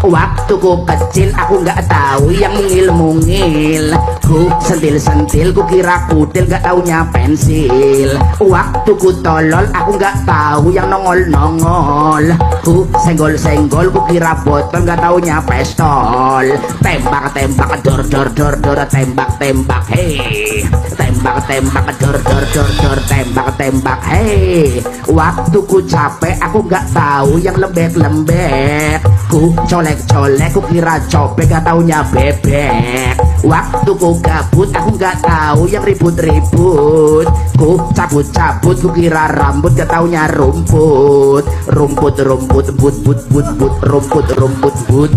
Waktu ku kecil aku nggak tahu yang mungil-mungil, ku sentil-sentil ku kira kutil gak taunya pensil. Waktu ku tolol aku nggak tahu yang nongol-nongol, ku senggol-senggol ku kira botol gak taunya pistol. Tembak-tembak dor tembak-tembak hei, tembak-tembak dor tembak-tembak hei. Waktu ku capek aku nggak tahu yang lembek-lembek, ku colek-colek ku kira copek gak taunya bebek. Waktu ku gabut aku nggak tahu yang ribut-ribut, ku cabut-cabut ku kira rambut gak taunya rumput. Rumput but rumput but rumput but rumput but.